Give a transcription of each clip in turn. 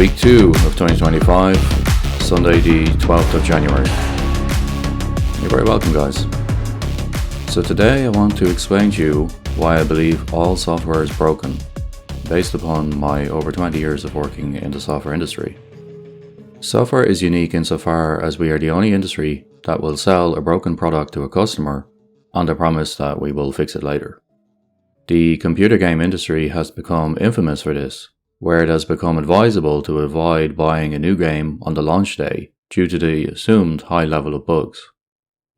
week 2 of 2025, Sunday the 12th of January. You're very welcome, guys. So today I want to explain to you why I believe all software is broken, based upon my over 20 years of working in the software industry. Software is unique insofar as we are the only industry that will sell a broken product to a customer on the promise that we will fix it later. The computer game industry has become infamous for this, where it has become advisable to avoid buying a new game on the launch day due to the assumed high level of bugs.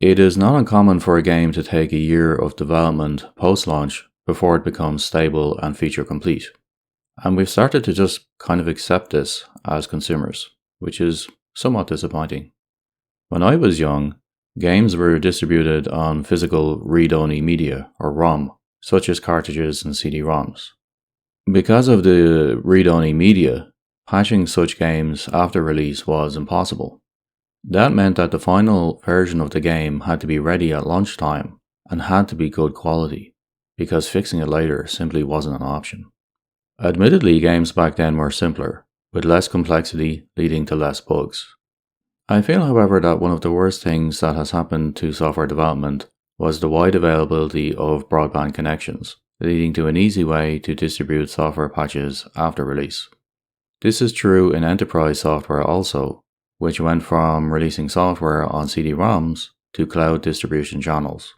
It is not uncommon for a game to take a year of development post-launch before it becomes stable and feature complete. And we've started to just kind of accept this as consumers, which is somewhat disappointing. When I was young, games were distributed on physical read-only media, or ROM, such as cartridges and CD-ROMs. Because of the read-only media, patching such games after release was impossible. That meant that the final version of the game had to be ready at launch time and had to be good quality, because fixing it later simply wasn't an option. Admittedly, games back then were simpler, with less complexity leading to less bugs. I feel, however, that one of the worst things that has happened to software development was the wide availability of broadband connections, leading to an easy way to distribute software patches after release. This is true in enterprise software also, which went from releasing software on CD-ROMs to cloud distribution channels.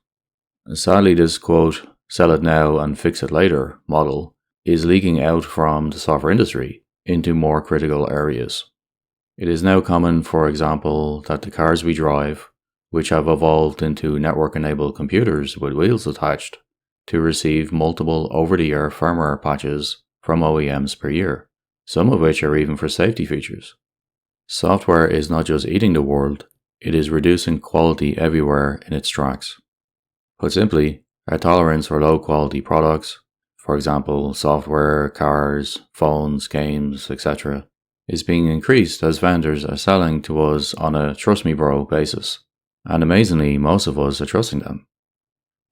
Sadly, this quote, "sell it now and fix it later" model is leaking out from the software industry into more critical areas. It is now common, for example, that the cars we drive, which have evolved into network-enabled computers with wheels attached, to receive multiple over-the-air firmware patches from OEMs per year, some of which are even for safety features. Software is not just eating the world, it is reducing quality everywhere in its tracks. Put simply, our tolerance for low-quality products, for example software, cars, phones, games, etc., is being increased as vendors are selling to us on a trust me bro basis. And amazingly, most of us are trusting them.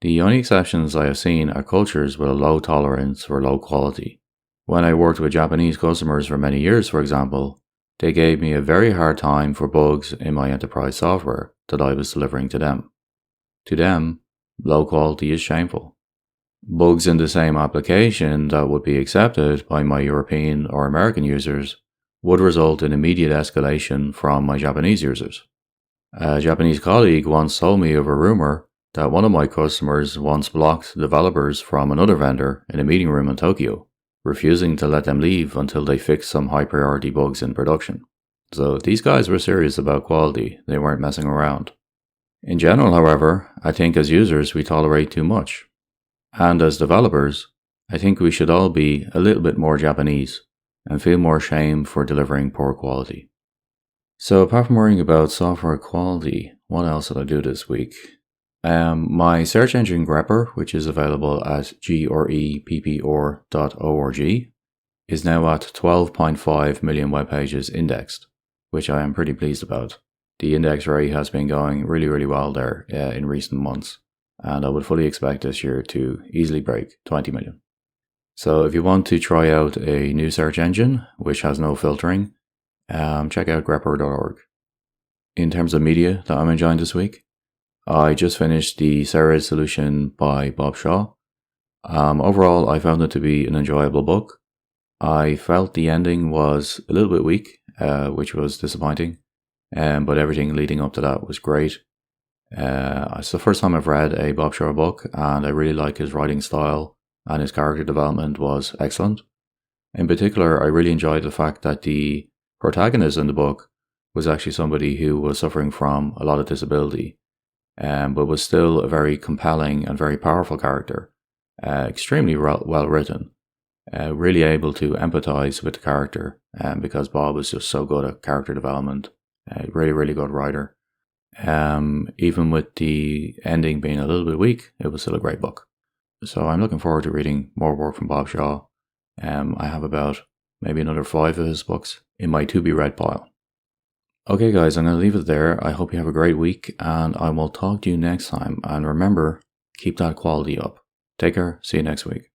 The only exceptions I have seen are cultures with a low tolerance for low quality. When I worked with Japanese customers for many years, for example, they gave me a very hard time for bugs in my enterprise software that I was delivering to them. To them, low quality is shameful. Bugs in the same application that would be accepted by my European or American users would result in immediate escalation from my Japanese users. A Japanese colleague once told me of a rumor that one of my customers once blocked developers from another vendor in a meeting room in Tokyo, refusing to let them leave until they fixed some high priority bugs in production. So these guys were serious about quality, they weren't messing around. In general, however, I think as users we tolerate too much. And as developers, I think we should all be a little bit more Japanese and feel more shame for delivering poor quality. So apart from worrying about software quality, what else did I do this week? My search engine grepper, which is available at greppr.org, is now at 12.5 million web pages indexed, which I am pretty pleased about. The index rate has been going really well there in recent months, and I would fully expect this year to easily break 20 million. So if you want to try out a new search engine, which has no filtering, check out greppr.org. In terms of media that I'm enjoying this week, I just finished the Serad Solution by Bob Shaw. Overall, I found it to be an enjoyable book. I felt the ending was a little bit weak, which was disappointing, but everything leading up to that was great. It's the first time I've read a Bob Shaw book, and I really like his writing style, and his character development was excellent. In particular, I really enjoyed the fact that the protagonist in the book was actually somebody who was suffering from a lot of disability, but was still a very compelling and very powerful character, extremely well written, really able to empathize with the character, because Bob was just so good at character development, really good writer. Even with the ending being a little bit weak, it was still a great book. So I'm looking forward to reading more work from Bob Shaw. I have about maybe another 5 of his books in my to-be-read pile. Okay guys, I'm going to leave it there. I hope you have a great week, and I will talk to you next time. And remember, keep that quality up. Take care. See you next week.